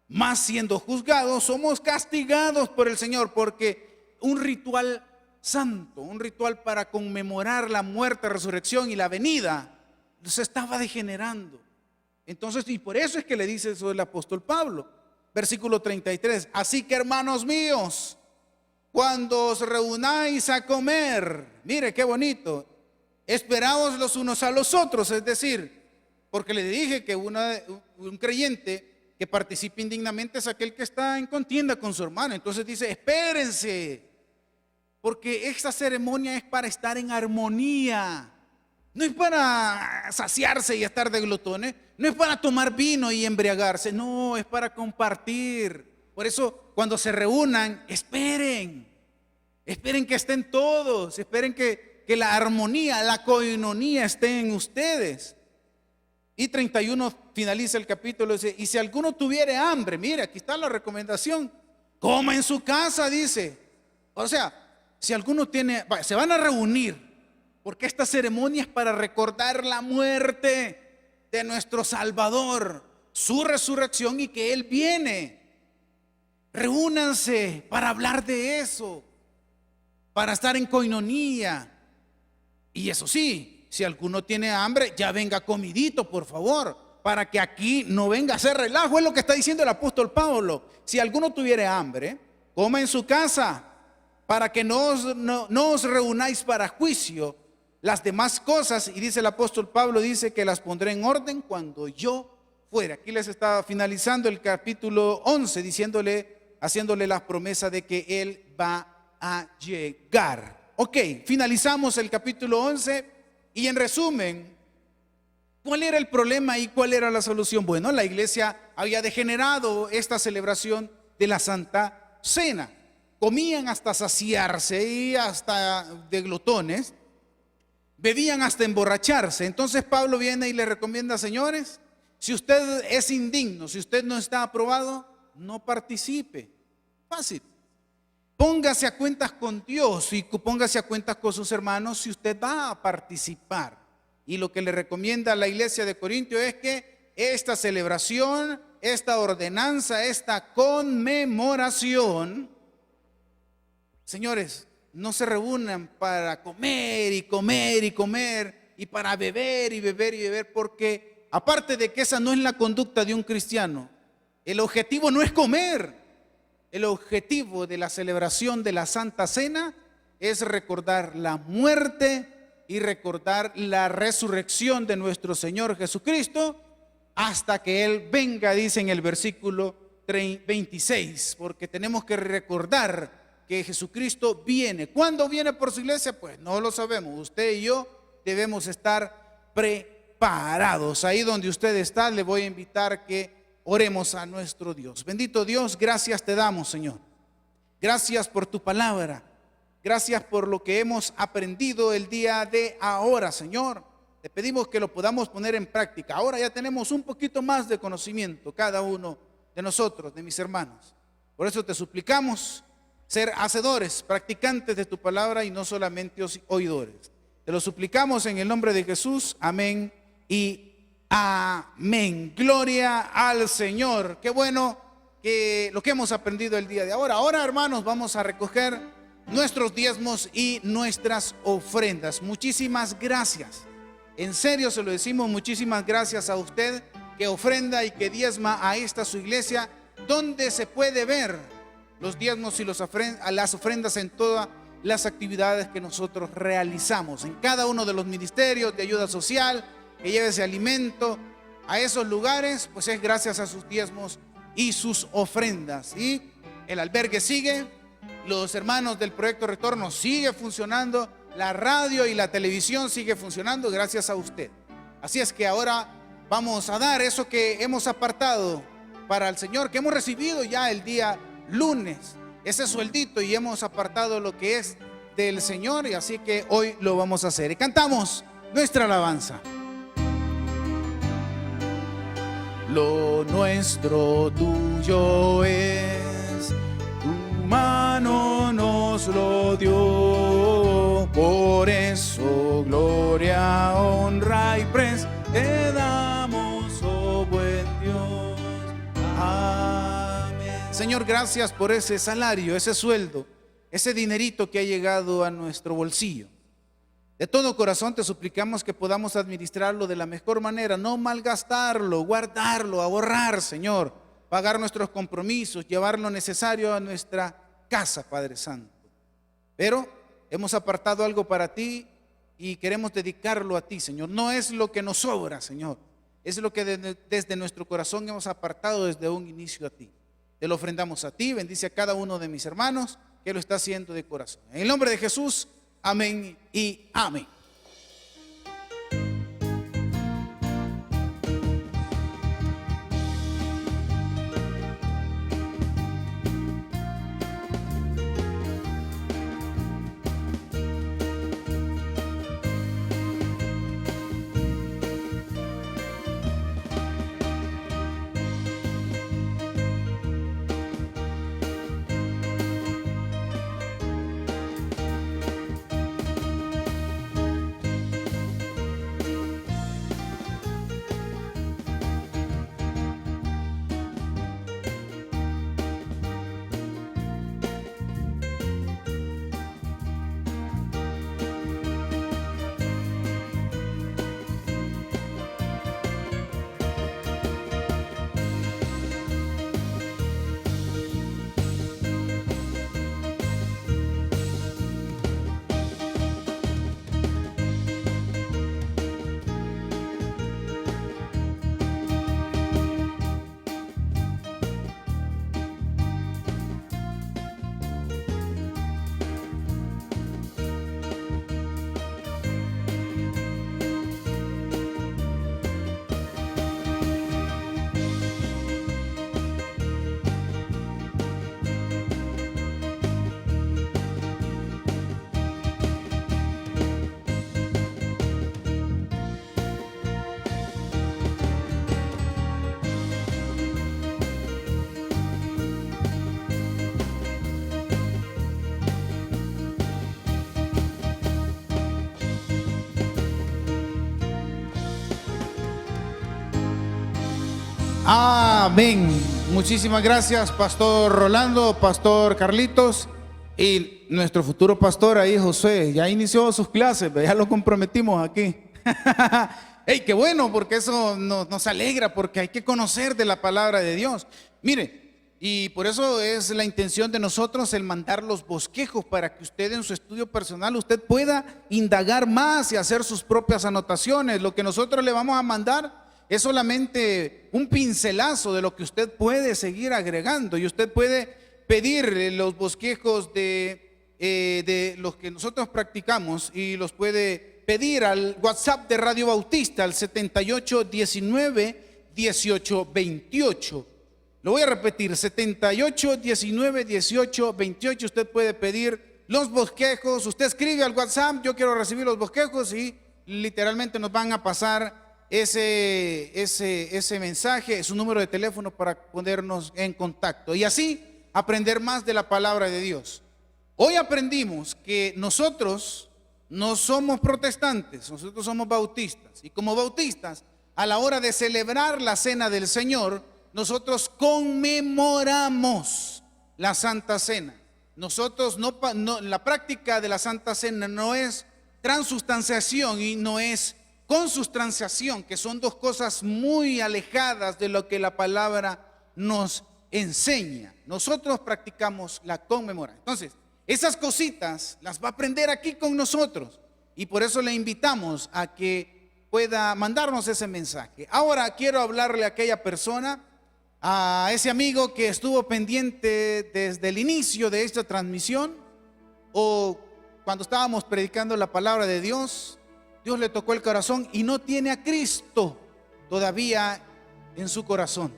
Mas siendo juzgados, somos castigados por el Señor, porque un ritual santo, un ritual para conmemorar la muerte, resurrección y la venida, se estaba degenerando. Entonces, y por eso es que le dice eso el apóstol Pablo, versículo 33, así que hermanos míos, cuando os reunáis a comer, mire qué bonito, esperaos los unos a los otros, es decir, porque le dije que un creyente que participe indignamente es aquel que está en contienda con su hermano. Entonces dice, espérense, porque esta ceremonia es para estar en armonía. No es para saciarse y estar de glotones, no es para tomar vino y embriagarse, no, es para compartir. Por eso cuando se reúnan, esperen que estén todos, esperen que la armonía, la koinonía esté en ustedes. Y 31 finaliza el capítulo, dice, y si alguno tuviere hambre, mire, aquí está la recomendación, coma en su casa, dice. O sea, si alguno se van a reunir, porque esta ceremonia es para recordar la muerte de nuestro Salvador, su resurrección y que Él viene. Reúnanse para hablar de eso, para estar en koinonía. Y eso sí, si alguno tiene hambre, ya venga comidito, por favor, para que aquí no venga a hacer relajo. Es lo que está diciendo el apóstol Pablo. Si alguno tuviere hambre, coma en su casa, para que no os reunáis para juicio. Las demás cosas, y dice el apóstol Pablo, dice que las pondré en orden cuando yo fuera. Aquí les está finalizando el capítulo 11, haciéndole la promesa de que Él va a llegar. Ok, finalizamos el capítulo 11. Y en resumen, ¿cuál era el problema y cuál era la solución? Bueno, la iglesia había degenerado esta celebración de la Santa Cena. Comían hasta saciarse y hasta de glotones, bebían hasta emborracharse. Entonces Pablo viene y le recomienda, señores, si usted es indigno, si usted no está aprobado, no participe. Fácil. Póngase a cuentas con Dios y póngase a cuentas con sus hermanos si usted va a participar. Y lo que le recomienda a la iglesia de Corintio es que esta celebración, esta ordenanza, esta conmemoración, señores, no se reúnan para comer y comer y comer y para beber y beber y beber, porque aparte de que esa no es la conducta de un cristiano, el objetivo no es comer. El objetivo de la celebración de la Santa Cena es recordar la muerte y recordar la resurrección de nuestro Señor Jesucristo hasta que Él venga, dice en el versículo 26, porque tenemos que recordar que Jesucristo viene. ¿Cuándo viene por su iglesia? Pues no lo sabemos. Usted y yo debemos estar preparados. Ahí donde usted está, le voy a invitar que Oremos a nuestro Dios. Bendito Dios, gracias te damos, Señor. Gracias por tu palabra. Gracias por lo que hemos aprendido el día de ahora, Señor. Te pedimos que lo podamos poner en práctica. Ahora ya tenemos un poquito más de conocimiento, cada uno de nosotros, de mis hermanos. Por eso te suplicamos ser hacedores, practicantes de tu palabra y no solamente oidores. Te lo suplicamos en el nombre de Jesús. Amén y amén. Gloria al Señor. Qué bueno que lo que hemos aprendido el día de ahora. Ahora, hermanos, vamos a recoger nuestros diezmos y nuestras ofrendas. Muchísimas gracias. En serio se lo decimos, muchísimas gracias a usted que ofrenda y que diezma a esta su iglesia, donde se puede ver los diezmos y las ofrendas en todas las actividades que nosotros realizamos. En cada uno de los ministerios de ayuda social, que lleve ese alimento a esos lugares, pues es gracias a sus diezmos y sus ofrendas. Y el albergue sigue, los hermanos del Proyecto Retorno sigue funcionando, la radio y la televisión sigue funcionando gracias a usted. Así es que ahora vamos a dar eso que hemos apartado para el Señor, que hemos recibido ya el día lunes, ese sueldito, y hemos apartado lo que es del Señor, y así que hoy lo vamos a hacer. Y cantamos nuestra alabanza. Lo nuestro tuyo es, tu mano nos lo dio, por eso gloria, honra y pres te damos, oh buen Dios. Amén. Señor, gracias por ese salario, ese sueldo, ese dinerito que ha llegado a nuestro bolsillo. De todo corazón te suplicamos que podamos administrarlo de la mejor manera, no malgastarlo, guardarlo, ahorrar, Señor, pagar nuestros compromisos, llevar lo necesario a nuestra casa, Padre Santo. Pero hemos apartado algo para ti y queremos dedicarlo a ti, Señor. No es lo que nos sobra, Señor, es lo que desde nuestro corazón hemos apartado desde un inicio a ti. Te lo ofrendamos a ti. Bendice a cada uno de mis hermanos que lo está haciendo de corazón. En el nombre de Jesús, amén y amén. Amén. Muchísimas gracias, Pastor Rolando, Pastor Carlitos y nuestro futuro pastor ahí, José. Ya inició sus clases, ya lo comprometimos aquí. Hey, qué bueno, porque eso nos alegra, porque hay que conocer de la palabra de Dios. Mire, y por eso es la intención de nosotros el mandar los bosquejos para que usted en su estudio personal usted pueda indagar más y hacer sus propias anotaciones. Lo que nosotros le vamos a mandar es solamente un pincelazo de lo que usted puede seguir agregando, y usted puede pedir los bosquejos de los que nosotros practicamos, y los puede pedir al WhatsApp de Radio Bautista al 7819 18, 28. Lo voy a repetir, 78, 19, 18, 28. Usted puede pedir los bosquejos. Usted escribe al WhatsApp, yo quiero recibir los bosquejos, y literalmente nos van a pasar ese mensaje, su número de teléfono para ponernos en contacto y así aprender más de la palabra de Dios. Hoy aprendimos que nosotros no somos protestantes, nosotros somos bautistas, y como bautistas, a la hora de celebrar la cena del Señor, nosotros conmemoramos la Santa Cena. Nosotros la práctica de la Santa Cena no es transustanciación y no es consustanciación, que son dos cosas muy alejadas de lo que la palabra nos enseña. Nosotros practicamos la conmemoración. Entonces, esas cositas las va a aprender aquí con nosotros, y por eso le invitamos a que pueda mandarnos ese mensaje. Ahora quiero hablarle a aquella persona, a ese amigo que estuvo pendiente desde el inicio de esta transmisión, o cuando estábamos predicando la palabra de Dios, Dios le tocó el corazón y no tiene a Cristo todavía en su corazón.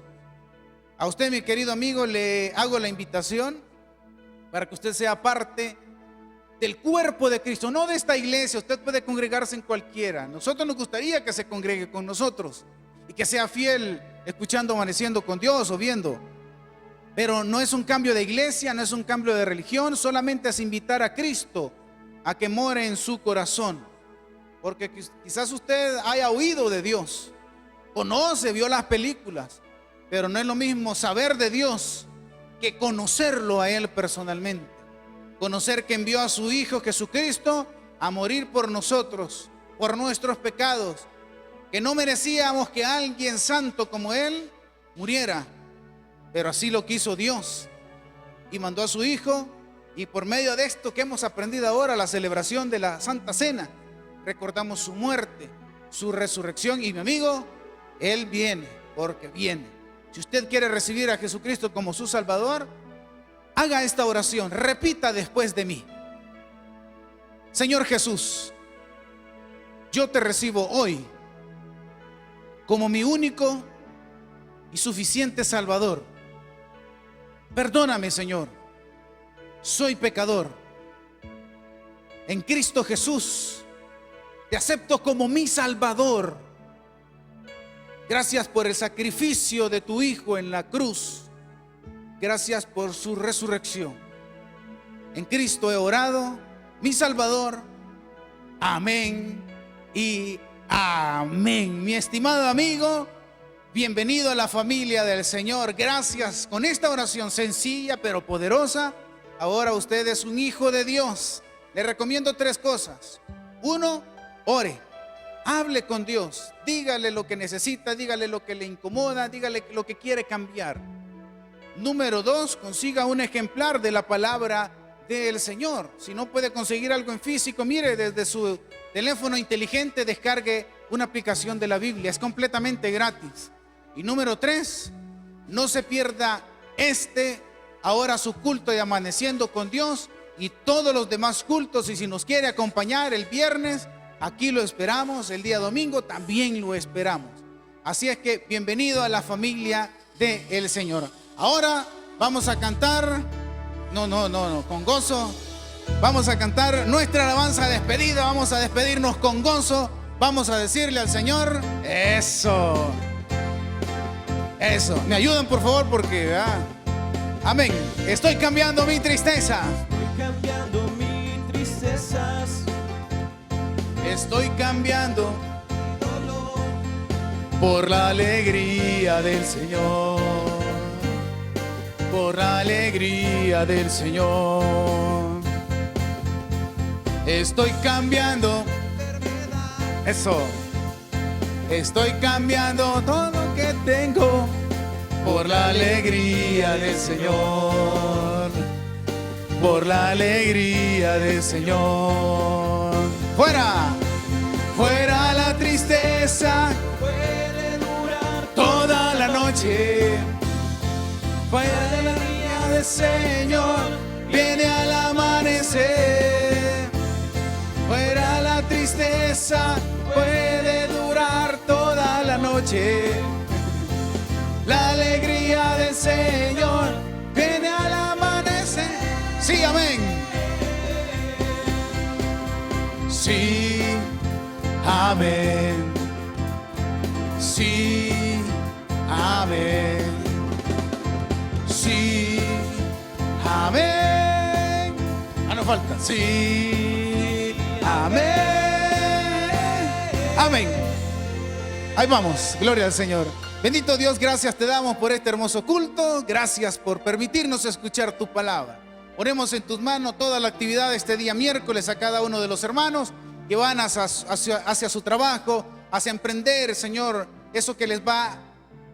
A usted, mi querido amigo, le hago la invitación para que usted sea parte del cuerpo de Cristo, no de esta iglesia. Usted puede congregarse en cualquiera. Nosotros nos gustaría que se congregue con nosotros y que sea fiel escuchando Amaneciendo con Dios o viendo. Pero no es un cambio de iglesia, no es un cambio de religión, solamente es invitar a Cristo a que more en su corazón. Porque quizás usted haya oído de Dios, conoce, vio las películas, pero no es lo mismo saber de Dios que conocerlo a Él personalmente. Conocer que envió a su Hijo Jesucristo a morir por nosotros, por nuestros pecados, que no merecíamos que alguien santo como Él muriera, pero así lo quiso Dios y mandó a su Hijo. Y por medio de esto que hemos aprendido ahora, la celebración de la Santa Cena, recordamos su muerte, su resurrección, y mi amigo, Él viene, porque viene. Si usted quiere recibir a Jesucristo como su Salvador, haga esta oración, repita después de mí. Señor Jesús, yo te recibo hoy como mi único y suficiente Salvador. Perdóname, Señor, soy pecador. En Cristo Jesús te acepto como mi Salvador. Gracias por el sacrificio de tu Hijo en la cruz. Gracias por su resurrección. En Cristo he orado, mi Salvador. Amén y amén. Mi estimado amigo, bienvenido a la familia del Señor. Gracias. Con esta oración sencilla pero poderosa, ahora usted es un hijo de Dios. Le recomiendo 3 cosas. 1, ore. Hable con Dios. Dígale lo que necesita, dígale lo que le incomoda, dígale lo que quiere cambiar. Número 2, consiga un ejemplar de la palabra del Señor. Si no puede conseguir algo en físico, mire, desde su teléfono inteligente descargue una aplicación de la Biblia. Es completamente gratis. Y número 3, no se pierda ahora su culto de Amaneciendo con Dios y todos los demás cultos. Y si nos quiere acompañar el viernes, aquí lo esperamos. El día domingo también lo esperamos. Así es que bienvenido a la familia del Señor. Ahora vamos a cantar, con gozo. Vamos a cantar nuestra alabanza de despedida. Vamos a despedirnos con gozo. Vamos a decirle al Señor, eso. Me ayudan por favor porque, amén. Estoy cambiando mi tristeza. Estoy cambiando mis tristezas. Estoy cambiando por la alegría del Señor. Por la alegría del Señor. Estoy cambiando. Eso. Estoy cambiando todo lo que tengo por la alegría del Señor. Por la alegría del Señor. Fuera, fuera la tristeza. Puede durar Toda la noche. Fuera la alegría del Señor. Viene al amanecer. Fuera la tristeza. Puede durar toda la noche. La alegría del Señor viene al amanecer. Sí, amén. Sí, amén. Sí, amén. Sí, amén. Ah, no falta. Sí, amén. Amén. Ahí vamos, gloria al Señor. Bendito Dios, gracias te damos por este hermoso culto. Gracias por permitirnos escuchar tu palabra. Ponemos en tus manos toda la actividad de este día miércoles a cada uno de los hermanos que van hacia su trabajo, hacia emprender, Señor, eso que les va a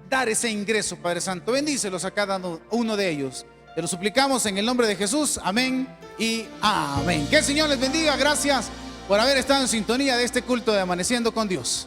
dar ese ingreso, Padre Santo. Bendícelos a cada uno de ellos. Te lo suplicamos en el nombre de Jesús. Amén y amén. Que el Señor les bendiga. Gracias por haber estado en sintonía de este culto de Amaneciendo con Dios.